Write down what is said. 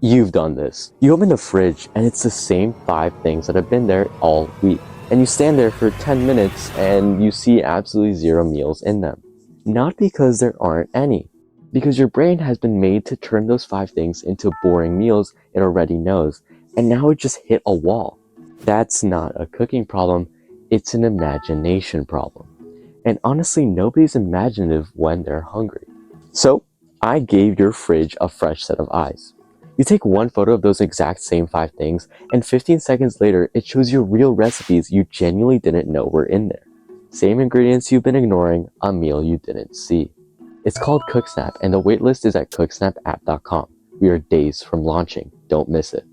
You've done this. You open the fridge and it's the same 5 things that have been there all week. And you stand there for 10 minutes and you see absolutely 0 meals in them. Not because there aren't any, because your brain has been made to turn those 5 things into boring meals it already knows, and now it just hit a wall. That's not a cooking problem, it's an imagination problem. And honestly, nobody's imaginative when they're hungry. So, I gave your fridge a fresh set of eyes. You take one photo of those exact same 5 things, and 15 seconds later, it shows you real recipes you genuinely didn't know were in there. Same ingredients you've been ignoring, a meal you didn't see. It's called Cooksnap, and the waitlist is at cooksnapapp.com. We are days from launching. Don't miss it.